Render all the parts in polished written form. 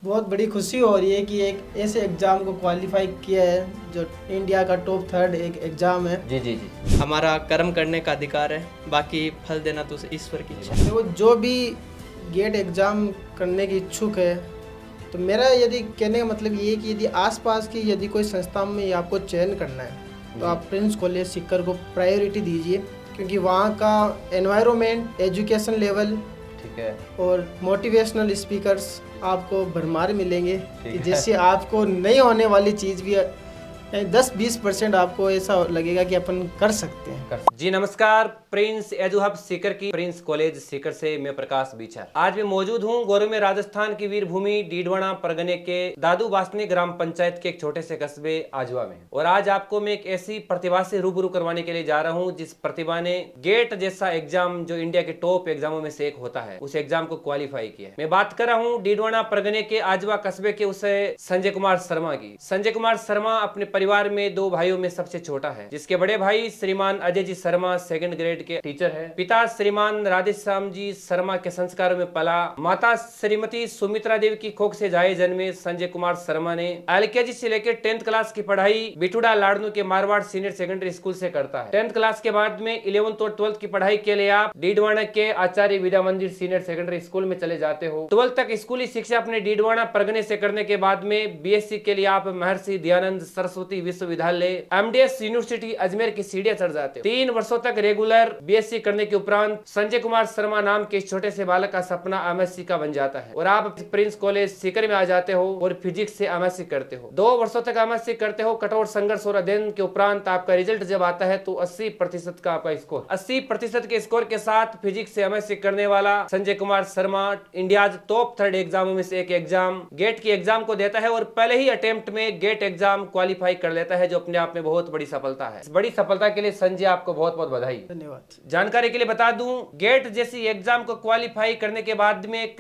बहुत बड़ी खुशी हो रही है कि एक ऐसे एग्ज़ाम को क्वालिफाई किया है जो इंडिया का टॉप 3 एक एग्ज़ाम है। जी जी जी। हमारा कर्म करने का अधिकार है, बाकी फल देना तो ईश्वर की इच्छा है। देखो, जो भी गेट एग्ज़ाम करने की इच्छुक है, तो मेरा यदि कहने का मतलब ये है कि यदि आसपास की यदि कोई संस्था में आपको चयन करना है तो आप प्रिंस कॉलेज सीकर को प्रायोरिटी दीजिए, क्योंकि वहाँ का एनवायरनमेंट, एजुकेशन लेवल ठीक है। और मोटिवेशनल स्पीकर्स आपको भरमार मिलेंगे कि है। जिससे आपको नहीं होने वाली चीज़ भी 10-20% आपको ऐसा लगेगा कि अपन कर सकते हैं। जी नमस्कार, प्रिंस एजू हब सीकर की प्रिंस कॉलेज सीकर से मैं प्रकाश बीछा आज मैं मौजूद हूं गोरु में, राजस्थान की वीर भूमि डीडवाना परगने के दादू बासनी ग्राम पंचायत के एक छोटे से कस्बे आजवा में। और आज आपको मैं एक ऐसी प्रतिभा से रूबरू करवाने के लिए जा रहा हूं जिस प्रतिभा ने गेट जैसा एग्जाम, जो इंडिया के टॉप एग्जामों में से एक होता है, उस एग्जाम को क्वालिफाई किया। मैं बात कर रहा हूं डीडवाना परगने के आजवा कस्बे के उस संजय कुमार शर्मा की। संजय कुमार शर्मा अपने परिवार में 2 भाइयों में सबसे छोटा है, जिसके बड़े भाई श्रीमान अजय जी शर्मा 2nd ग्रेड के टीचर है। पिता श्रीमान राधेश्याम जी शर्मा के संस्कारों में पला। माता श्रीमती सुमित्रा देवी की कोख से जाए जन्मे संजय कुमार शर्मा ने LKG से लेकर 10th क्लास की पढ़ाई बिटुड़ा लाड़नू के मारवाड़ सीनियर सेकेंडरी स्कूल से करता है। 10th क्लास के बाद में 11th और 12th की पढ़ाई के लिए आप डीडवाना के आचार्य विद्या मंदिर सीनियर सेकेंडरी स्कूल में चले जाते हो। 12th तक स्कूली शिक्षा अपने डीडवाना परगने से करने के बाद में BSc के लिए आप महर्षि दयानंद सरस्वती विश्वविद्यालय MDS यूनिवर्सिटी अजमेर की सीढ़ियां चढ़ जाते हो। 3 वर्षों तक रेगुलर BSc करने के उपरांत संजय कुमार शर्मा नाम के इस छोटे से बालक का सपना MSc का बन जाता है और आप प्रिंस कॉलेज सीकर में आ जाते हो और फिजिक्स से MSc करते हो। 2 वर्षों तक MSc करते हो। कठोर संघर्ष और अध्ययन के उपरांत आपका रिजल्ट जब आता है तो 80% का आपका स्कोर, 80% के स्कोर के साथ फिजिक्स से MSc करने वाला संजय कुमार शर्मा इंडिया टॉप 3 एग्जामों में से एक एग्जाम गेट की एग्जाम को देता है और पहले ही अटेम्प्ट में गेट एग्जाम क्वालिफाई कर लेता है, जो अपने आप में बहुत बड़ी सफलता है। इस बड़ी सफलता के लिए संजय आपको बहुत बहुत बधाई। धन्यवाद। जानकारी के लिए बता दूं, गेट जैसी एग्जाम को क्वालिफाई करने के बाद में एक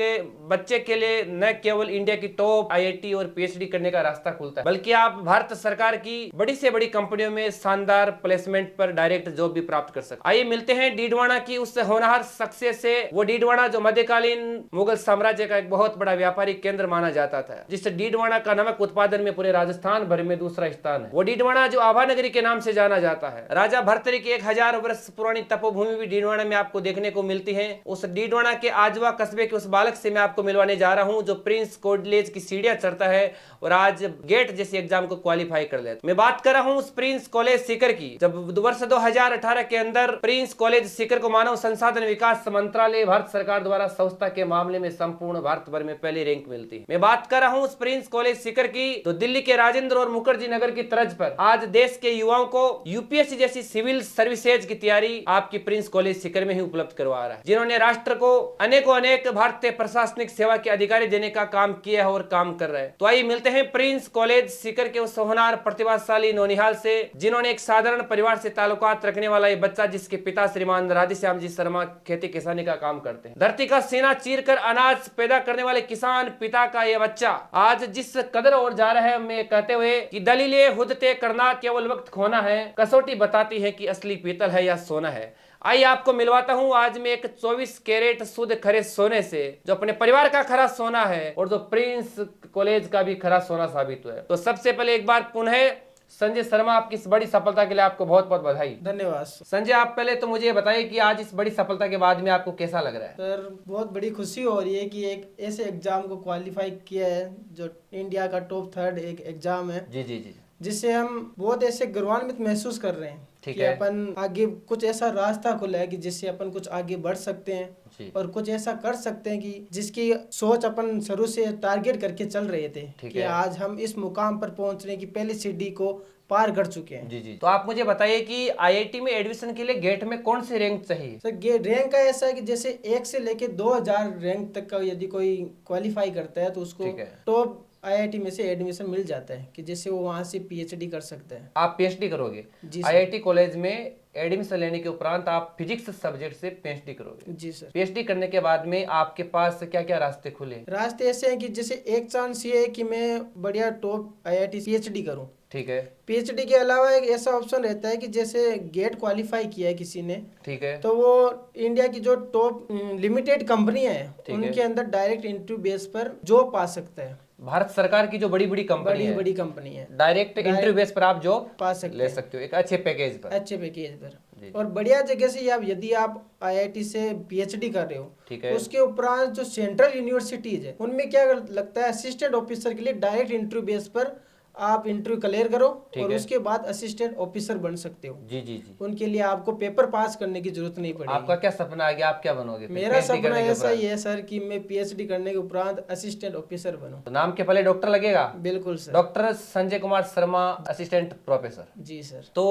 बच्चे के लिए न केवल इंडिया की टॉप IIT और PhD करने का रास्ता खुलता है, बल्कि आप भारत सरकार की बड़ी से बड़ी कंपनियों में शानदार प्लेसमेंट पर डायरेक्ट जॉब भी प्राप्त कर सकते। आइए मिलते हैं डीडवाना की उस होनहार शख्सियत से। वो डीडवाना जो मध्यकालीन मुगल साम्राज्य का एक बहुत बड़ा व्यापारिक केंद्र माना जाता था, जिससे डीडवाना का नमक उत्पादन में पूरे राजस्थान भर में दूसरा स्थान है। वो डीडवाना जो आभा नगरी के नाम से जाना जाता है। राजा भर्तृहरि की 1000 वर्ष पुरानी तपोभूमि भी डीडवाना में आपको देखने को मिलती है। उस डीडवाना के आजवा कस्बे के उस बालक से मैं आपको मिलवाने जा रहा हूं जो प्रिंस कॉलेज की सीढ़ियां चढ़ता है और आज गेट जैसी एग्जाम को क्वालिफाई कर लेता है। मैं बात कर रहा हूं उस प्रिंस कॉलेज सीकर की। जब वर्ष 2018 के अंदर प्रिंस कॉलेज सीकर को मानव संसाधन विकास मंत्रालय भारत सरकार द्वारा संस्था के मामले में संपूर्ण भारत भर में पहली रैंक मिलती है। मैं बात कर रहा हूं उस प्रिंस कॉलेज सीकर की, तो दिल्ली के राजेंद्र और मुखर्जी नगर की तर्ज पर आज देश के युवाओं को UPSC जैसी सिविल सर्विसेज की तैयारी आपकी प्रिंस कॉलेज सीकर में ही उपलब्ध करवा रहा है, जिन्होंने राष्ट्र को अनेक भारतीय प्रशासनिक सेवा के अधिकारी देने का काम किया है और काम कर रहे हैं। तो आइए मिलते हैं प्रिंस कॉलेज सीकर के उस होनहार प्रतिभाशाली नौनिहाल से, जिन्होंने एक साधारण परिवार से ताल्लुकात रखने वाला ये बच्चा, जिसके पिता श्रीमान राधेश्याम जी शर्मा खेती किसानी का काम करते हैं। धरती का सीना चीर कर अनाज पैदा करने वाले किसान पिता का ये बच्चा आज जिस कदर और जा रहा है, मैं कहते हुए कि दलीले खुद तय करना केवल वक्त खोना है, कसौटी बताती है कि असली पीतल है या सोना है। आइए आपको मिलवाता हूं आज मैं एक 24 कैरेट शुद्ध खरे सोने से, जो अपने परिवार का खरा सोना है और जो प्रिंस कॉलेज का भी खरा सोना साबित हुआ है। तो सबसे पहले एक बार पुनः संजय शर्मा, आपकी इस बड़ी सफलता के लिए आपको बहुत बहुत बधाई। धन्यवाद संजय, आप पहले तो मुझे बताइए कि आज इस बड़ी सफलता के बाद में आपको कैसा लग रहा है? सर, बहुत बड़ी खुशी हो रही है कि एक ऐसे एग्जाम को क्वालिफाई किया है जो इंडिया का टॉप 3 एक एग्जाम है। जी जी जी। जिससे हम बहुत ऐसे गौरवान्वित महसूस कर रहे हैं कि है। अपन आगे कुछ ऐसा रास्ता खुला है कि जिससे अपन कुछ आगे बढ़ सकते हैं और कुछ ऐसा कर सकते हैं कि जिसकी सोच अपन शुरू से टारगेट करके चल रहे थे कि आज हम इस मुकाम पर पहुंचने की पहली सीढ़ी को पार कर चुके हैं। जी जी। तो आप मुझे बताइए कि IIT में एडमिशन के लिए गेट में कौन सी रैंक चाहिए? सर, रैंक का ऐसा है कि जैसे 1 से लेके 2000 रैंक तक का यदि कोई क्वालिफाई करता है तो उसको टॉप IIT में से एडमिशन मिल जाता है कि जिससे वो वहाँ से PhD कर सकते हैं। आप PhD करोगे? जी IIT कॉलेज में एडमिशन लेने के उपरांत आप फिजिक्स सब्जेक्ट से PhD करोगे? जी सर। PhD करने के बाद में आपके पास क्या क्या रास्ते खुले? रास्ते ऐसे हैं कि जैसे एक चांस ये है कि मैं बढ़िया टॉप IIT PhD करूं। ठीक है। PhD के अलावा एक ऐसा ऑप्शन रहता है कि जैसे गेट क्वालिफाई किया है किसी ने, ठीक है, तो वो इंडिया की जो टॉप लिमिटेड कंपनी है उनके अंदर डायरेक्ट इंटरव्यू बेस पर जॉब पा सकता है। भारत सरकार की जो बड़ी बड़ी कंपनी बड़ी है, बड़ी कंपनी है, डायरेक्ट इंटरव्यू बेस पर आप जॉब पा सकते ले हैं सकते हो एक अच्छे पैकेज पर। अच्छे पैकेज जी। पर। और बढ़िया जगह से आप यदि आप आईआईटी से पीएचडी कर रहे हो, ठीक है। उसके उपरांत जो सेंट्रल यूनिवर्सिटीज है उनमें क्या लगता है, असिस्टेंट ऑफिसर के लिए डायरेक्ट इंटरव्यू बेस पर आप इंटरव्यू क्लियर करो ठीक और है। उसके बाद असिस्टेंट ऑफिसर बन सकते हो। जी जी जी। उनके लिए आपको पेपर पास करने की जरूरत नहीं आपका पड़ेगी। क्या सपना है कि आप क्या बनोगे फिर मेरा PhD सपना करने के ऐसा ही उपरांत? है सर कि मैं पीएचडी करने के उपरांत असिस्टेंट ऑफिसर बनूं। तो नाम के पहले डॉक्टर लगेगा? बिल्कुल sir. Doctor Sanjay Kumar Sharma, assistant professor. जी सर। तो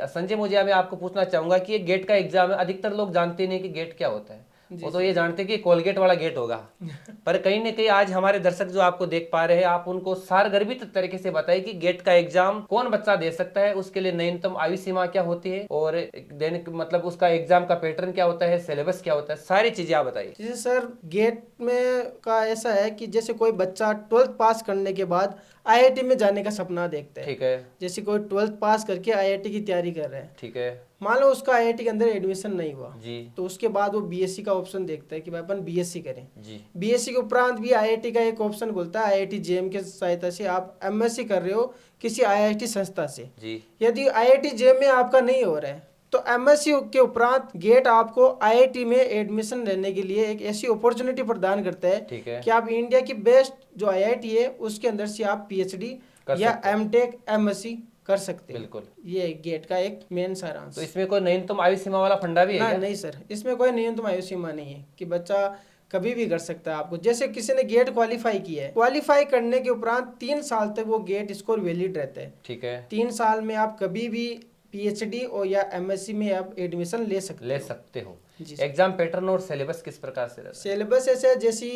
संजय मुझे मैं आपको पूछना चाहूंगा कि ये गेट का एग्जाम है, अधिकतर लोग जानते नहीं कि गेट क्या होता है। वो तो ये जानते हैं कि कोलगेट वाला गेट होगा पर कहीं ना कहीं आज हमारे दर्शक जो आपको देख पा रहे हैं, आप उनको सारगर्भित तरीके से बताइए कि गेट का एग्जाम कौन बच्चा दे सकता है, उसके लिए न्यूनतम आयु सीमा क्या होती है और देने मतलब उसका एग्जाम का पैटर्न क्या होता है, सिलेबस क्या होता है, सारी चीजें आप बताइए। जैसे सर गेट में का ऐसा है कि जैसे कोई बच्चा 12th पास करने के बाद आईआईटी में जाने का सपना देखता है। ठीक है। जैसे कोई 12th पास करके आईआईटी की तैयारी कर रहा है, ठीक है। मान लो उसका आईआईटी के अंदर एडमिशन नहीं हुआ जी तो उसके बाद वो बीएससी का ऑप्शन देखता है कि भाई अपन बीएससी करें। जी। बीएससी के उपरांत भी आईआईटी का एक ऑप्शन खुलता है, आईआईटी जेएम के सहायता से आप एमएससी कर रहे हो किसी आईआईटी संस्था से। जी। यदि आईआईटी जेएम में आपका नहीं हो रहा है तो एमएससी के उपरांत गेट आपको आईआईटी में एडमिशन लेने के लिए एक ऐसी अपॉर्चुनिटी प्रदान करता है ठीक है। कि आप इंडिया की बेस्ट जो आईआईटी है उसके अंदर से आप पीएचडी कर या सकते हैं। एमटेक एमएससी कर सकते हैं। बिल्कुल। ये गेट का एक मेन सारांश। तो इसमें कोई न्यूनतम आयु सीमा वाला फंडा भी है ना क्या? नहीं सर, इसमें कोई न्यूनतम आयु सीमा नहीं है कि बच्चा कभी भी कर सकता है। आपको जैसे किसी ने गेट क्वालिफाई किया है, क्वालिफाई करने के उपरांत 3 साल तक वो गेट स्कोर वैलिड रहता है। ठीक है। 3 साल में आप कभी भी पीएचडी और या एमएससी में आप एडमिशन ले सकते हो। जी सर। एग्जाम पैटर्न और सिलेबस किस प्रकार से रहता है? सिलेबस ऐसा है जैसे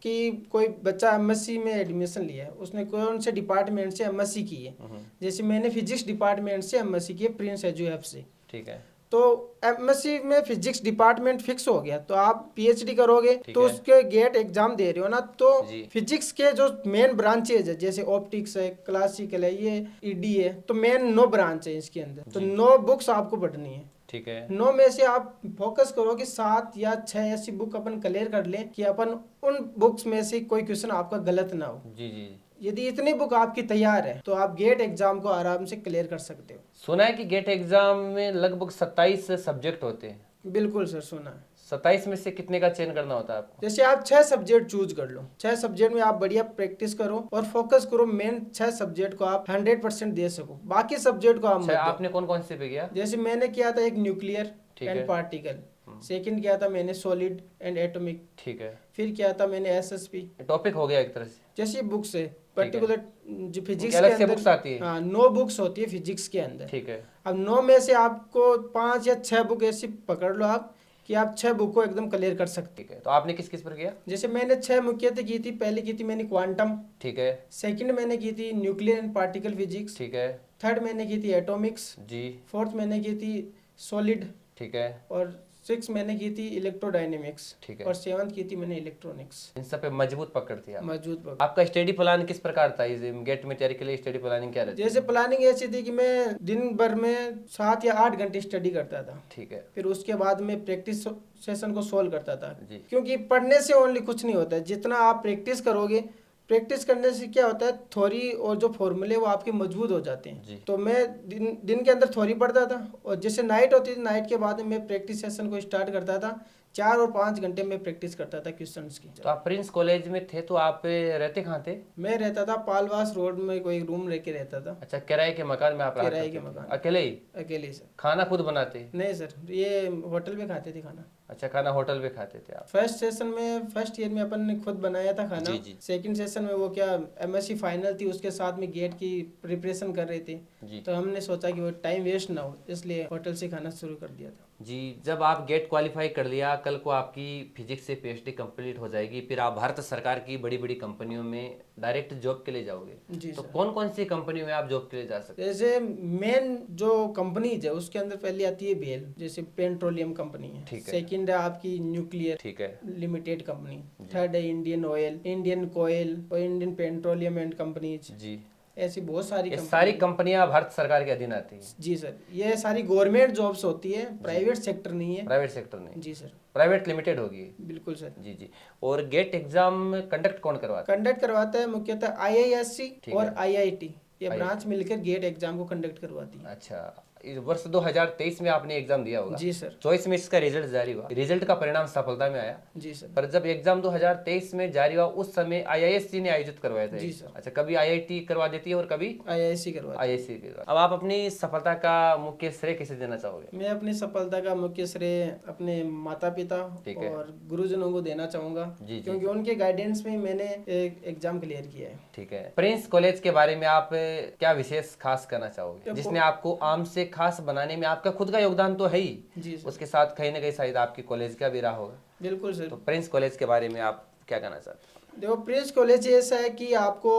कि कोई बच्चा एमएससी में एडमिशन लिया है, उसने कौन से डिपार्टमेंट से एमएससी की है, जैसे मैंने फिजिक्स डिपार्टमेंट से एमएससी की है प्रिंस एजुएफ से। ठीक है। तो एमएससी में फिजिक्स डिपार्टमेंट फिक्स हो गया तो आप पीएचडी करोगे ठीक तो है। उसके गेट एग्जाम दे रहे हो ना, तो जी। फिजिक्स के जो मेन ब्रांचेज है जैसे ऑप्टिक्स है, क्लासिकल है, ये ईडी है, तो मेन 9 ब्रांच है इसके अंदर, तो जी। 9 बुक्स आपको पढ़नी है। ठीक है। 9 में से आप फोकस करो कि 7 या 6 ऐसी बुक अपन क्लियर कर लें कि अपन उन बुक्स में से कोई क्वेश्चन आपका गलत ना हो। जी जी। यदि इतनी बुक आपकी तैयार है तो आप गेट एग्जाम को आराम से क्लियर कर सकते हो। सुना है कि गेट एग्जाम में लगभग 27 सब्जेक्ट होते हैं। बिल्कुल सर, सुना है। 27 में से कितने का चयन करना होता है आपको? जैसे आप 6 सब्जेक्ट चूज कर लो, 6 सब्जेक्ट में आप बढ़िया प्रैक्टिस करो और फोकस करो, मेन 6 सब्जेक्ट को आप 100% दे सको, बाकी सब्जेक्ट को आप मत अच्छा, दो। आपने कौन कौन से पे किया? जैसे मैंने किया था एक न्यूक्लियर ठीक है। एंड पार्टिकल, सेकंड किया था मैंने सॉलिड एंड एटॉमिक, ठीक है। फिर किया था मैंने एसएसपी। टॉपिक हो गया एक तरह से। जैसे बुक्स है पर्टिकुलर जो फिजिक्स अलग के से अंदर बुक्स आती है? हाँ 9 बुक्स होती है फिजिक्स के अंदर। ठीक है। अब 9 में से आपको 5 या 6 बुक ऐसी पकड़ लो आप कि आप 6 बुक को एकदम क्लियर कर सकते। ठीक है। तो आपने किस किस पर किया? जैसे मैंने 6 मुख्यतः की थी, पहले की थी मैंने क्वांटम, ठीक है। सेकंड मैंने की थी न्यूक्लियर एंड पार्टिकल फिजिक्स, ठीक है। थर्ड मैंने की थी एटॉमिक्स, जी। फोर्थ मैंने की थी सॉलिड, ठीक है। और 6 मैंने की थी इलेक्ट्रोडायनेमिक्स, ठीक है। और 7th की थी मैंने इलेक्ट्रॉनिक्स। इन सब पे मजबूत पकड़ थी आप। मौजूद बुक। आपका स्टडी प्लान किस प्रकार था? इस गेट में तैयारी के लिए स्टडी प्लानिंग क्या रहती है? जैसे प्लानिंग ऐसी थी कि मैं दिन भर में 7 या 8 घंटे स्टडी करता था। ठीक है। फिर उसके बाद मैं प्रैक्टिस सेशन को सोल्व करता था, जी। क्योंकि पढ़ने से ओनली कुछ नहीं होता है, जितना आप प्रैक्टिस करोगे, प्रैक्टिस करने से क्या होता है, थ्योरी और जो फॉर्मूले वो आपके मजबूत हो जाते जी। हैं। तो मैं दिन के अंदर थ्योरी पढ़ता था और जैसे नाइट होती थी, नाइट के बाद मैं प्रैक्टिस सेशन को स्टार्ट करता था। 4 और 5 घंटे में प्रैक्टिस करता था क्वेश्चंस की। तो आप प्रिंस कॉलेज में थे तो आप रहते कहाँ थे? मैं रहता था पालवास रोड में, कोई रूम लेके रहता था। अच्छा, किराए के मकान में आप रहा किराए करते के थे? मकान। अकेले ही? अकेले सर। खाना खुद बनाते? नहीं सर, ये होटल में खाते थे खाना। अच्छा, खाना होटल में खाते थे आप? फर्स्ट सेशन में, फर्स्ट ईयर में अपन ने खुद बनाया था खाना। जी, जी। सेकंड सेशन में वो क्या एमएससी फाइनल थी, उसके साथ में गेट की प्रिपरेशन कर रहे थे, जी। तो हमने सोचा कि वो टाइम वेस्ट ना हो, इसलिए होटल से खाना शुरू कर दिया था। जी, जब आप गेट क्वालिफाई कर लिया, कल को आपकी फिजिक्स से पीएचडी कंप्लीट हो जाएगी, फिर आप भारत सरकार की बड़ी बड़ी कंपनियों में डायरेक्ट जॉब के लिए जाओगे। जी तो सर। कौन कौन सी कंपनियों में आप जॉब के लिए जा सकते जैसे मेन जो कंपनीज है उसके अंदर पहले आती है बेल, जैसे पेट्रोलियम कंपनी है। ठीक है। सेकंड है आपकी न्यूक्लियर ठीक है। Limited company. थर्ड है इंडियन ऑयल, इंडियन कोयल और इंडियन पेट्रोलियम एंड कंपनीज। जी। ऐसी बहुत सारी ये कंपनी। सारी कंपनियां भारत सरकार के अधीन आती हैं? जी सर, ये सारी गवर्नमेंट जॉब्स होती है, प्राइवेट सेक्टर नहीं है। प्राइवेट सेक्टर नहीं, जी सर, प्राइवेट लिमिटेड होगी। बिल्कुल सर। जी जी। और गेट एग्जाम कंडक्ट कौन करवाता कंडक्ट करवाता है मुख्यतः IISc ठीक और है। IIT, ये ब्रांच मिलकर गेट एग्जाम को कंडक्ट करवाती है? है। अच्छा, इस वर्ष 2023 में आपने एग्जाम दिया होगा? जी सर। 24 में इसका रिजल्ट जारी हुआ, रिजल्ट का परिणाम सफलता में आया। जी सर। पर जब एग्जाम 2023 में जारी हुआ उस समय IISc ने आयोजित करवाया था। जी सर। अच्छा, कभी IIT करवा देती है और कभी IISc करवाती है। IISc करवा। अब आप अपनी सफलता का मुख्य श्रेय किसे देना चाहोगे? मैं अपनी सफलता का मुख्य श्रेय अपने माता पिता ठीक है। और गुरुजनों को देना चाहूँगा, जी, जी। क्योंकि उनके गाइडेंस में मैंने एक एग्जाम क्लियर किया है। ठीक है। प्रिंस कॉलेज के बारे में आप क्या विशेष खास करना चाहोगे, जिसने आपको आम से खास बनाने में आपका खुद का योगदान तो है ही, जी सर। उसके साथ कहीं ना कहीं शायद आपकी कॉलेज का भी रहा होगा? बिल्कुल सर। तो प्रिंस कॉलेज के बारे में आप क्या कहना चाहते हैं? देखो, प्रिंस कॉलेज ऐसा है कि आपको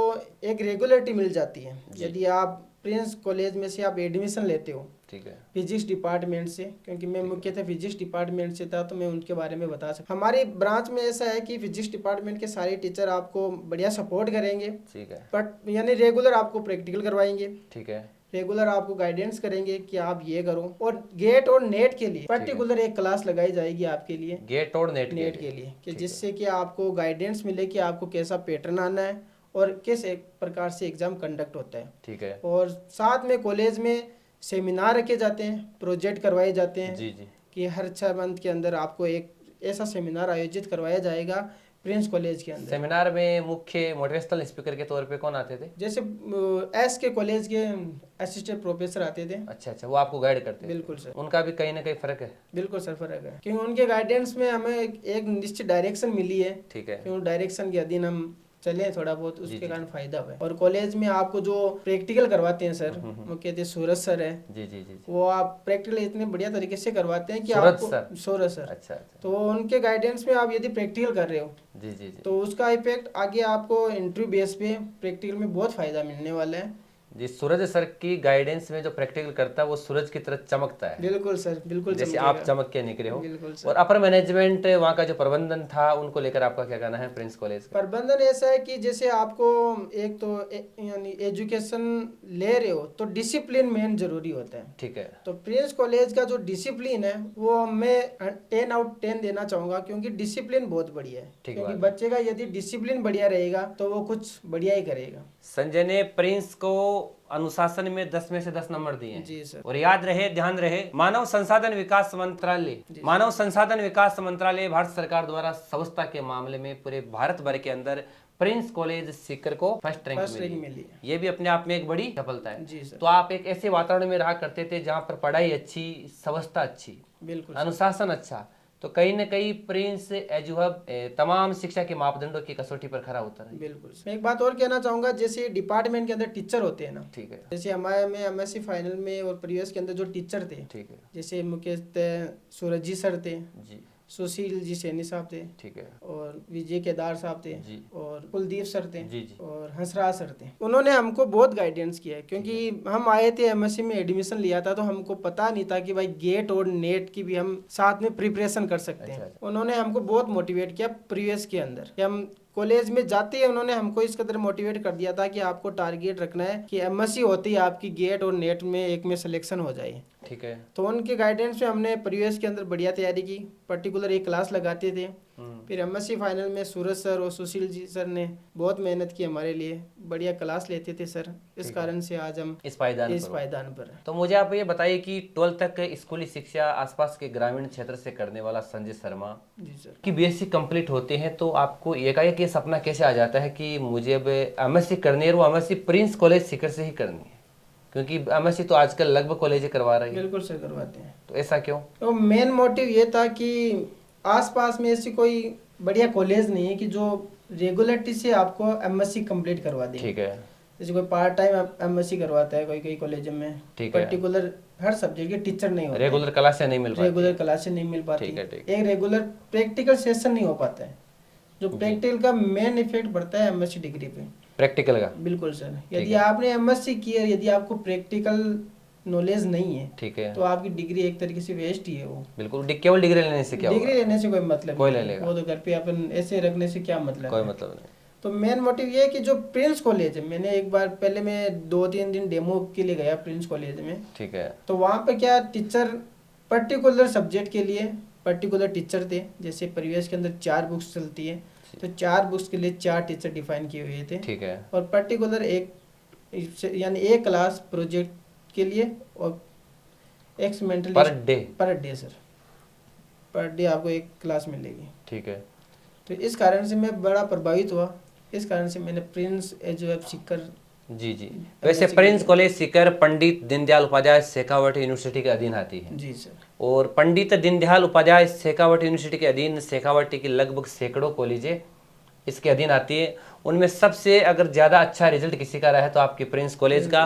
एक रेगुलरिटी मिल जाती है यदि आप प्रिंस कॉलेज में से आप एडमिशन लेते हो। ठीक है। फिजिक्स डिपार्टमेंट से, क्योंकि मैं मुख्यतः फिजिक्स डिपार्टमेंट से था तो मैं उनके बारे में बता सकता हूँ। हमारी ब्रांच में ऐसा है कि फिजिक्स डिपार्टमेंट के सारे टीचर आपको बढ़िया सपोर्ट करेंगे। ठीक है। बट यानी रेगुलर आपको प्रैक्टिकल करवाएंगे, ठीक है। रेगुलर आपको गाइडेंस करेंगे कि आप ये करो। और गेट और नेट के लिए पर्टिकुलर एक क्लास लगाई जाएगी आपके लिए, गेट और नेट के लिए कि जिससे कि आपको गाइडेंस मिले कि आपको कैसा पैटर्न आना है और किस एक प्रकार से एग्जाम कंडक्ट होता है। ठीक है। और साथ में कॉलेज में सेमिनार रखे जाते हैं, प्रोजेक्ट करवाए जाते हैं। जी जी। कि हर 6 मंथ के अंदर आपको एक ऐसा सेमिनार आयोजित करवाया जाएगा प्रिंस कॉलेज के अंदर। सेमिनार में मुख्य मोटिवेशनल स्पीकर के तौर पे कौन आते थे? जैसे SK कॉलेज के असिस्टेंट प्रोफेसर आते थे। अच्छा अच्छा, वो आपको गाइड करते थे? बिल्कुल सर। उनका भी कहीं ना कहीं फर्क है? बिल्कुल सर, फर्क है, क्योंकि उनके गाइडेंस में हमें एक निश्चित डायरेक्शन मिली है। ठीक है। क्योंकि डायरेक्शन के अधीन हम चले थोड़ा बहुत, उसके कारण फायदा हुआ है। और कॉलेज में आपको जो प्रैक्टिकल करवाते हैं सर, वो कहते हैं सूरज सर है। जी जी जी। वो आप प्रैक्टिकल इतने बढ़िया तरीके से करवाते हैं कि सूरज आपको सर? सूरज सर। अच्छा अच्छा। तो उनके गाइडेंस में आप यदि प्रैक्टिकल कर रहे हो जी जी जी। तो उसका इफेक्ट आगे आपको इंटरव्यू बेस पे प्रैक्टिकल में बहुत फायदा मिलने वाला है। जी, सूरज सर की गाइडेंस में जो प्रैक्टिकल करता है वो सूरज की तरह चमकता है। बिल्कुल सर, बिल्कुल जैसे चमकेगा। आप चमक के निकले हो। बिल्कुल सर। और अपर मैनेजमेंट वहाँ का जो प्रबंधन था उनको लेकर आपका क्या कहना है प्रिंस कॉलेज का? प्रबंधन ऐसा है कि जैसे आपको एक तो यानी एजुकेशन ले रहे हो तो डिसिप्लिन मेन जरूरी होता है। ठीक है। तो प्रिंस कॉलेज का जो डिसिप्लिन है वो मैं 10/10 देना चाहूँगा, क्योंकि डिसिप्लिन बहुत बढ़िया है। क्योंकि बच्चे का यदि डिसिप्लिन बढ़िया रहेगा तो वो कुछ बढ़िया ही करेगा। संजय ने प्रिंस को अनुशासन में 10 में से 10 नंबर दिए हैं। जी सर। और याद रहे, ध्यान रहे, मानव संसाधन विकास मंत्रालय भारत सरकार द्वारा स्वच्छता के मामले में पूरे भारत भर के अंदर प्रिंस कॉलेज सीकर को फर्स्ट रैंक मिली है। ये भी अपने आप में एक बड़ी सफलता है। जी सर। तो आप एक ऐसे वातावरण में रहा करते थे जहाँ पर पढ़ाई अच्छी, स्वच्छता अच्छी, बिल्कुल, अनुशासन अच्छा, तो कहीं न कहीं प्रिंस एजुहब तमाम शिक्षा के मापदंडों की कसौटी पर खरा उतरा है। बिल्कुल। मैं एक बात और कहना चाहूंगा, जैसे डिपार्टमेंट के अंदर टीचर होते हैं ना। ठीक है। जैसे हमारे में MSc फाइनल में और प्रीवियस के अंदर जो टीचर थे, ठीक है, जैसे मुकेश सूरज जी सर थे जी, सुशील जी सैनी साहब थे, ठीक है, और विजय केदार साहब थे जी, और कुलदीप सर थे, जी जी, और हंसराज सर थे। उन्होंने हमको बहुत गाइडेंस किया है, क्योंकि हम आए थे MSc में एडमिशन लिया था तो हमको पता नहीं था कि भाई गेट और नेट की भी हम साथ में प्रिपरेशन कर सकते हैं। उन्होंने हमको बहुत मोटिवेट किया प्रीवियस के अंदर कि हम कॉलेज में जाते हैं, उन्होंने हमको इस कदर मोटिवेट कर दिया था कि आपको टारगेट रखना है कि MSc होती है आपकी गेट और नेट में एक में सिलेक्शन हो जाए। ठीक है। तो उनके गाइडेंस में हमने प्रीवियस के अंदर बढ़िया तैयारी की, पर्टिकुलर एक क्लास लगाते थे। फिर MSc फाइनल में सूरज सर और सुशील जी सर ने बहुत मेहनत की हमारे लिए, बढ़िया क्लास लेते थे सर, इस कारण से आज हम इस पायदान पर। तो मुझे आप ये बताइए कि 12 तक स्कूली शिक्षा आसपास के ग्रामीण क्षेत्र से करने वाला संजय शर्मा जी सर की BSc कंप्लीट होते हैं तो आपको एकाएक ये सपना कैसे आ जाता है कि मुझे अब MSc करनी है, और वो MSc प्रिंस कॉलेज सीकर से ही करनी है? क्योंकि MSc तो आजकल लगभग कॉलेज करवा रही है। बिल्कुल सर, करवाते हैं। तो ऐसा क्यों? तो मेन मोटिव ये था कि आसपास में ऐसी कोई बढ़िया कॉलेज नहीं है कि जो रेगुलरिटी से आपको MSc कंप्लीट करवा दे। ठीक है। जैसे कोई पार्ट टाइम MSc करवाता है कोई कॉलेज में, पर्टिकुलर हर सब्जेक्ट के टीचर नहीं होते, रेगुलर क्लासें नहीं मिल पाती। एक रेगुलर प्रैक्टिकल सेशन नहीं हो पाता है, जो प्रैक्टिकल का मेन इफेक्ट पड़ता है MSc डिग्री पे, प्रैक्टिकल का। बिल्कुल सर। यदि आपने MSc किया, यदि आपको प्रैक्टिकल नॉलेज नहीं है, ठीक है, तो आपकी डिग्री एक तरीके से वेस्ट ही है वो। बिल्कुल, केवल डिग्री लेने से क्या होगा? डिग्री लेने से कोई मतलब कोई ले लेगा, वो तो घर पे अपन ऐसे रखने से क्या मतलब, कोई मतलब नहीं। तो मेन मोटिव ये है कि जो प्रिंस कॉलेज है, मैंने एक बार पहले मैं 2-3 दिन डेमो के लिए गया प्रिंस कॉलेज में। ठीक है। तो वहाँ पे क्या टीचर पर्टिकुलर सब्जेक्ट के लिए पर्टिकुलर टीचर थे। जैसे परिवेश के अंदर 4 बुक्स चलती है, तो 4 बुक्स के लिए 4 टीचर डिफाइन किए हुए थे। ठीक है। और पर्टिकुलर एक यानी एक क्लास प्रोजेक्ट के लिए और per day sir, per day आपको एक क्लास मिलेगी। ठीक है। तो इस कारण से मैं बड़ा प्रभावित हुआ, इस कारण से मैंने प्रिंस एजोएफ सीकर। जी जी। वैसे Prince college Sikar Pandit Deendayal Upadhyay Shekhawat university के अधीन आती है। जी सर। और पंडित दीनदयाल उपाध्याय शेखावट यूनिवर्सिटी के अधीन शेखावटी की लगभग सैकड़ों कॉलेजें इसके अधीन आती है। उनमें सबसे अगर ज़्यादा अच्छा रिजल्ट किसी का रहा है तो आपके प्रिंस कॉलेज का।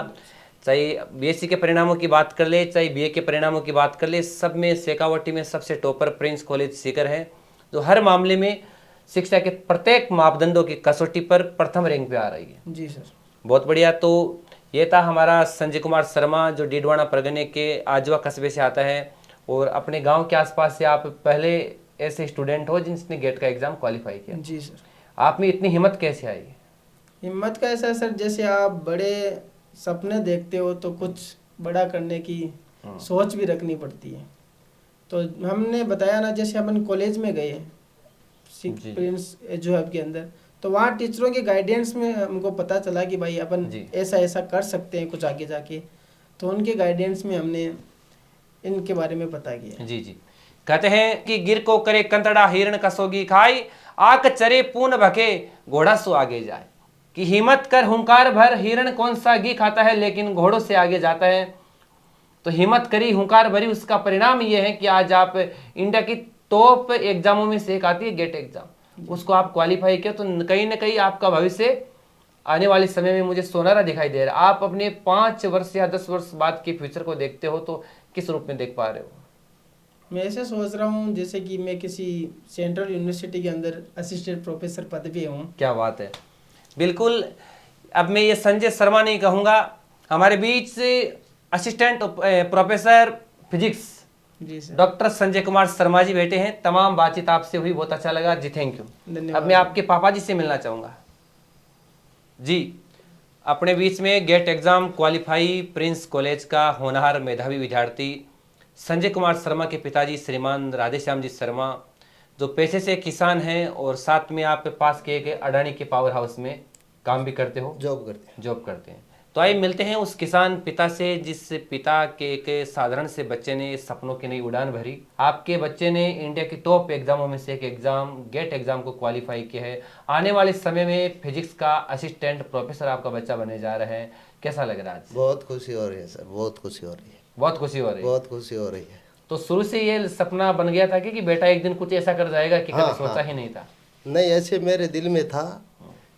चाहे बीएससी के परिणामों की बात कर ले, चाहे बीए के परिणामों की बात कर ले, सब में शेखावटी में सबसे टॉपर प्रिंस कॉलेज सीकर है, जो हर मामले में शिक्षा के प्रत्येक मापदंडों की कसौटी पर प्रथम रैंक पे आ रही है। जी सर। बहुत बढ़िया। तो ये था हमारा संजय कुमार शर्मा, जो डीडवाना परगने के आजवा कस्बे से आता है और अपने गांव के आसपास से आप पहले ऐसे स्टूडेंट हो जिसने गेट का एग्जाम क्वालिफाई किया। जी सर। आप में इतनी हिम्मत कैसे आई? हिम्मत का ऐसा सर, जैसे आप बड़े सपने देखते हो तो कुछ बड़ा करने की सोच भी रखनी पड़ती है। तो हमने बताया ना, जैसे अपन कॉलेज में गए प्रिंस एजोएफ के अंदर, तो वहाँ टीचरों के गाइडेंस में हमको पता चला कि भाई अपन ऐसा ऐसा कर सकते हैं कुछ आगे जाके। तो उनके गाइडेंस में हमने इनके बारे में पता किया। जी जी। कहते हैं कि गिर को करे कंतड़ा हिरण कसोगी खाई, आक चरे पून भके घोड़ा सो आगे जाए। कि हिम्मत कर हुंकार भर, हिरण कौन सा घी खाता है लेकिन घोड़ों से आगे जाता है। तो हिम्मत करी, हुंकार भरी, उसका परिणाम ये है कि आज आप इंडिया की टॉप एग्जामों में से एक आती है गेट एग्जाम, उसको आप क्वालिफाई किया। तो कहीं ना कहीं आपका भविष्य आने वाले समय में मुझे सोनारा दिखाई दे रहा है। आप अपने 5 वर्ष या 10 वर्ष बाद के फ्यूचर को देखते हो तो किस रूप में देख पा रहे हो? मैं ऐसे सोच रहा हूँ जैसे कि मैं किसी सेंट्रल यूनिवर्सिटी के अंदर असिस्टेंट प्रोफेसर पद पे हूँ। क्या बात है, बिल्कुल। अब मैं ये संजय शर्मा नहीं कहूँगा, हमारे बीच से असिस्टेंट प्रोफेसर फिजिक्स जी सर, डॉक्टर संजय कुमार शर्मा जी बैठे हैं। तमाम बातचीत आपसे हुई, बहुत अच्छा लगा जी, थैंक यू। धन्यवाद। अब मैं आपके पापा जी से मिलना चाहूँगा जी। अपने बीच में GATE exam qualify prince college का होनहार मेधावी विद्यार्थी संजय कुमार शर्मा के पिताजी श्रीमान राधेश्याम जी शर्मा, जो पेशे से किसान हैं और साथ में आप पास किए गए अडानी के पावर हाउस में काम भी करते हो, जॉब करते हैं। तो आइए मिलते हैं उस किसान पिता से, जिस पिता के एक साधारण से बच्चे ने सपनों की नई उड़ान भरी। आपके बच्चे ने इंडिया की टॉप एग्जामों में से एक एग्जाम गेट एग्जाम को क्वालिफाई किया है। आने वाले समय में फिजिक्स का असिस्टेंट प्रोफेसर आपका बच्चा बनने जा रहा है। कैसा लग रहा है आज? बहुत खुशी हो रही है सर, बहुत खुशी हो रही है। बहुत खुशी हो रही है। बहुत खुशी हो रही है। तो शुरू से ये सपना बन गया था कि बेटा एक दिन कुछ ऐसा कर जाएगा कि कभी सोचा ही नहीं था? नहीं, ऐसे मेरे दिल में था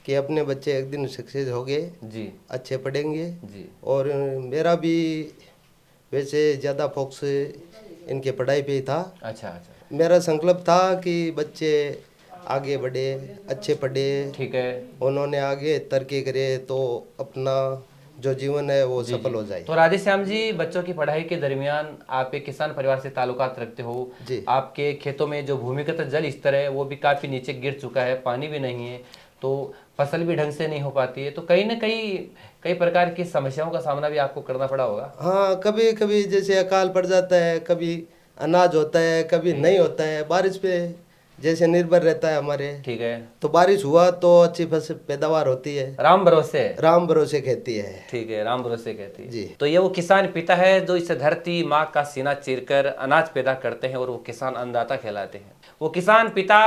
कि अपने बच्चे एक दिन सक्सेस हो गए जी, अच्छे पढ़ेंगे जी। और मेरा भी वैसे ज़्यादा फोकस इनके पढ़ाई पे ही था। अच्छा अच्छा। मेरा संकल्प था कि बच्चे आगे बढ़े, अच्छे पढ़े, ठीक है। उन्होंने आगे तरक्की करे तो अपना जो जीवन है वो सफल हो जाए। तो राधेश्याम जी, बच्चों की पढ़ाई के दरमियान आप एक किसान परिवार से ताल्लुकात रखते हो जी। आपके खेतों में जो भूमिगत जल स्तर है वो भी काफी नीचे गिर चुका है, पानी भी नहीं है, तो फसल भी ढंग से नहीं हो पाती है। तो कहीं ना कहीं कई प्रकार की समस्याओं का सामना भी आपको करना पड़ा होगा। हाँ, कभी कभी जैसे अकाल पड़ जाता है, कभी अनाज होता है, कभी नहीं होता है, बारिश पे जैसे निर्भर रहता है हमारे। ठीक है। तो बारिश हुआ तो अच्छी फसल पैदावार होती है। राम भरोसे। राम भरोसे खेती है। ठीक है, राम भरोसे कहती है जी। तो ये वो किसान पिता है जो इस धरती माँ का सीना चीरकर अनाज पैदा करते हैं और वो किसान अन्नदाता कहलाते हैं। वो किसान पिता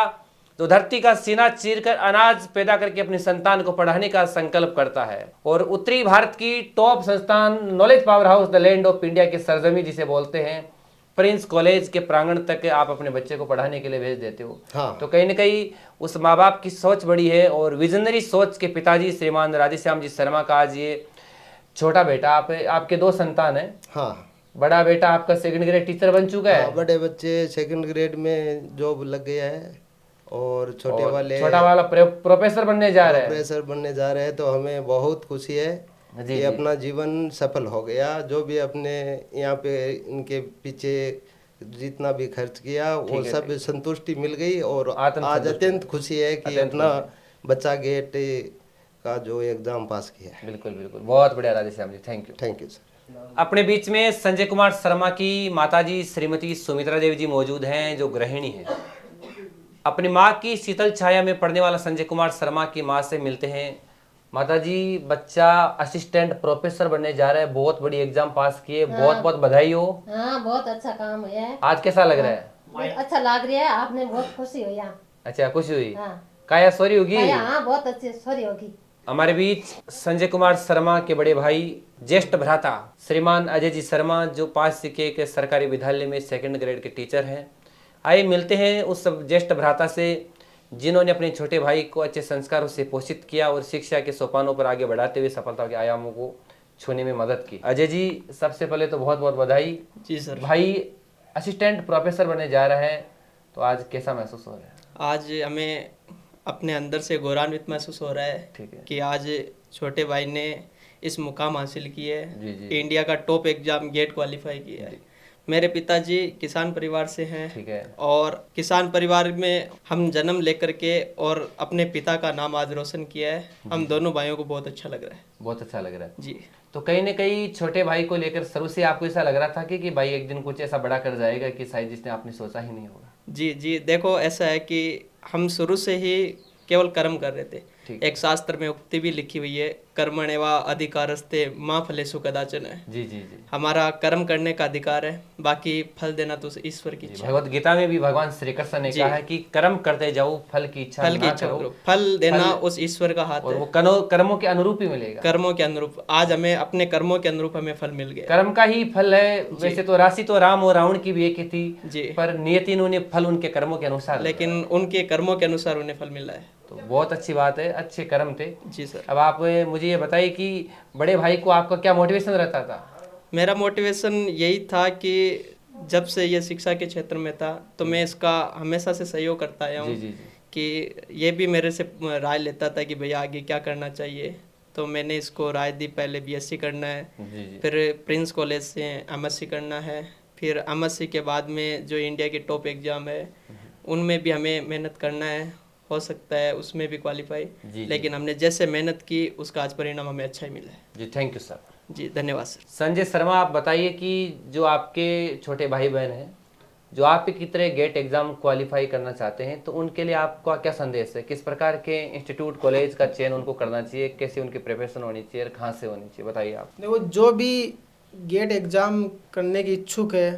जो धरती का सीना चीरकर अनाज पैदा करके अपनी संतान को पढ़ाने का संकल्प करता है। और उत्तरी भारत की टॉप संस्थान knowledge power house the land of India की सरजमी जिसे बोलते हैं, प्रिंस कॉलेज के प्रांगण तक आप अपने बच्चे को पढ़ाने के लिए भेज देते हो। हाँ। तो कहीं ना कहीं उस माँ बाप की सोच बड़ी है और विजनरी सोच के पिताजी श्रीमान राधेश्याम जी शर्मा का आज ये छोटा बेटा, आपके 2 संतान है। हाँ, बड़ा बेटा आपका 2nd ग्रेड टीचर बन चुका है। हाँ, बड़े बच्चे 2nd ग्रेड में जॉब लग गया है और छोटा वाला प्रोफेसर बनने जा रहा है। प्रोफेसर बनने जा रहे हैं। तो हमें बहुत खुशी है कि अपना जीवन सफल हो गया। जो भी अपने यहाँ पे इनके पीछे जितना भी खर्च किया वो सब संतुष्टि मिल गई और आज अत्यंत खुशी है कि अपना बच्चा गेट का जो एग्ज़ाम पास किया है। बिल्कुल बिल्कुल, बहुत बढ़िया Radheshyam ji, thank you. Thank you sir. अपने बीच में संजय कुमार शर्मा की माताजी श्रीमती सुमित्रा देवी जी मौजूद हैं, जो गृहिणी हैं। अपनी माँ की शीतल छाया में पढ़ने वाला संजय कुमार शर्मा की माँ से मिलते हैं। माताजी, बच्चा असिस्टेंट प्रोफेसर बनने जा रहा है, बहुत बड़ी एग्जाम पास किए, बहुत बहुत बधाई हो। हाँ, बहुत अच्छा काम है। आज कैसा लग रहा है? बहुत अच्छा लग रहा है, आपने बहुत खुशी हुई। अच्छा, खुशी हुई? हाँ, काया सोरी होगी? हाँ, बहुत अच्छी सॉरी होगी। हमारे बीच संजय कुमार शर्मा के बड़े भाई, ज्येष्ठ भ्राता श्रीमान अजय जी शर्मा, जो 5 सिक्के के सरकारी विद्यालय में 2nd ग्रेड के टीचर हैं। आइए मिलते हैं उस ज्येष्ठ भ्राता से जिन्होंने अपने छोटे भाई को अच्छे संस्कारों से पोषित किया और शिक्षा के सोपानों पर आगे बढ़ाते हुए सफलता के आयामों को छूने में मदद की। अजय जी, सबसे पहले तो बहुत बहुत बधाई। जी सर। भाई असिस्टेंट प्रोफेसर बनने जा रहा है, तो आज कैसा महसूस हो रहा है? आज हमें अपने अंदर से गौरवान्वित महसूस हो रहा है, ठीक है। कि आज छोटे भाई ने इस मुकाम हासिल की है। जी, जी। इंडिया का टॉप एग्जाम गेट क्वालिफाई किया है। मेरे पिताजी किसान परिवार से हैं। ठीक है। और किसान परिवार में हम जन्म लेकर के और अपने पिता का नाम आज रोशन किया है। हम दोनों भाइयों को बहुत अच्छा लग रहा है। बहुत अच्छा लग रहा है जी। तो कहीं ना कहीं छोटे भाई को लेकर शुरू से आपको ऐसा लग रहा था कि भाई एक दिन कुछ ऐसा बड़ा कर जाएगा कि शायद जिसने आपने सोचा ही नहीं होगा? जी जी, देखो ऐसा है कि हम शुरू से ही केवल कर्म कर रहे थे। ठीक। एक शास्त्र में उक्ति भी लिखी हुई है, कर्मण्येव अधिकारस्ते मा फलेषु कदाचन है। जी जी जी। हमारा कर्म करने का अधिकार है, बाकी फल देना तो ईश्वर की इच्छा है। भगवत गीता में भी भगवान श्री कृष्ण ने जी। कहा है कि कर्म करते जाओ, फल की इच्छा फल की ना इच्छा करो। करो, फल देना फल- उस ईश्वर का हाथ और है। वो कर्मों के अनुरूप ही मिलेगा। कर्मों के अनुरूप आज हमें अपने कर्मों के अनुरूप हमें फल मिल गया। कर्म का ही फल है। वैसे तो राशि तो राम और रावण की भी एक ही थी, जी। पर नियति ने फल उनके कर्मों के अनुसार दिया। लेकिन उनके कर्मों के अनुसार उन्हें फल मिला है। तो बहुत अच्छी बात है, अच्छे कर्म थे। जी सर। अब आप मुझे ये बताइए कि बड़े भाई को आपका क्या मोटिवेशन रहता था? मेरा मोटिवेशन यही था कि जब से ये शिक्षा के क्षेत्र में था तो मैं इसका हमेशा से सहयोग करता आया हूँ। जी जी जी। कि ये भी मेरे से राय लेता था कि भैया आगे क्या करना चाहिए, तो मैंने इसको राय दी, पहले बीएससी करना है, जी जी। फिर प्रिंस कॉलेज से एमएससी करना है, फिर एमएससी के बाद में जो इंडिया के टॉप एग्जाम है उनमें भी हमें मेहनत करना है, हो सकता है उसमें भी क्वालिफाई। जी। लेकिन हमने जैसे मेहनत की उसका आज परिणाम हमें अच्छा ही मिला है। जी, थैंक यू सर। जी धन्यवाद सर। संजय शर्मा, आप बताइए कि जो आपके छोटे भाई बहन हैं, जो आपके की तरह गेट एग्जाम क्वालिफाई करना चाहते हैं, तो उनके लिए आपका क्या संदेश है? किस प्रकार के इंस्टीट्यूट कॉलेज का चयन उनको करना चाहिए, कैसे उनकी प्रिपरेशन होनी चाहिए और कहाँ से होनी चाहिए, बताइए आप। देखो, जो भी गेट एग्ज़ाम करने की इच्छुक है,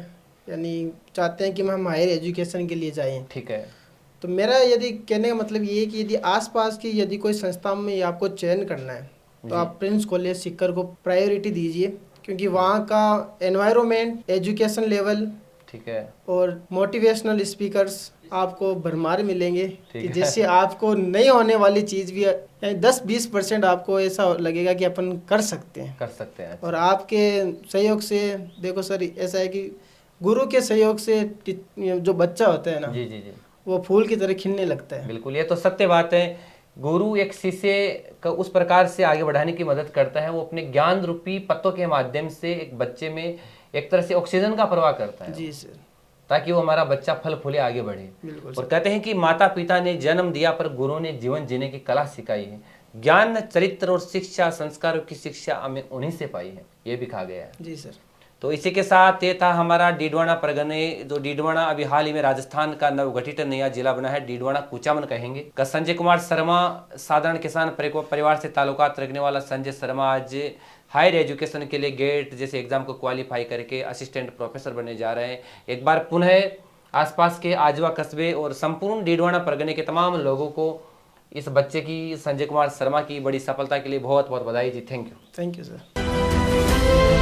यानी चाहते हैं कि हम हायर एजुकेशन के लिए जाएं, ठीक है। तो मेरा यदि कहने का मतलब ये है कि यदि आसपास की यदि कोई संस्था में आपको चयन करना है, तो आप प्रिंस कॉलेज सीकर को प्रायोरिटी दीजिए, क्योंकि वहाँ का एनवायरनमेंट, एजुकेशन लेवल ठीक है। और मोटिवेशनल स्पीकर्स आपको भरमार मिलेंगे ठीक कि है। जिससे आपको नहीं होने वाली चीज़ भी, यानी 10-20% आपको ऐसा लगेगा कि अपन कर सकते हैं। कर सकते हैं। और आपके सहयोग से, देखो सर, ऐसा है कि गुरु के सहयोग से जो बच्चा होता है ना, जी जी जी, वो फूल की तरह खिलने लगता है। बिल्कुल, ये तो सत्य बात है। गुरु एक शिष्य का उस प्रकार से आगे बढ़ाने की मदद करता है, वो अपने ज्ञान रूपी पत्तों के माध्यम से एक बच्चे में एक तरह से ऑक्सीजन का प्रवाह करता है। जी सर। ताकि वो हमारा बच्चा फल फूले, आगे बढ़े। बिल्कुल और कहते हैं कि माता पिता ने जन्म दिया पर गुरु ने जीवन जीने की कला सिखाई है। ज्ञान, चरित्र और शिक्षा, संस्कारों की शिक्षा हमें उन्हीं से पाई है, ये भी कहा गया है। जी सर। तो इसी के साथ ये था हमारा डीडवाना परगने, जो डीडवाना अभी हाल ही में राजस्थान का नवगठित नया जिला बना है, डीडवाना कुचामन कहेंगे का संजय कुमार शर्मा, साधारण किसान परिवार से ताल्लुकात रखने वाला संजय शर्मा आज हायर एजुकेशन के लिए गेट जैसे एग्जाम को क्वालिफाई करके असिस्टेंट प्रोफेसर बनने जा रहे हैं। एक बार पुनः आसपास के आजवा कस्बे और संपूर्ण डीडवाना परगने के तमाम लोगों को इस बच्चे की, संजय कुमार शर्मा की बड़ी सफलता के लिए बहुत बहुत बधाई जी। Thank you. Thank you sir.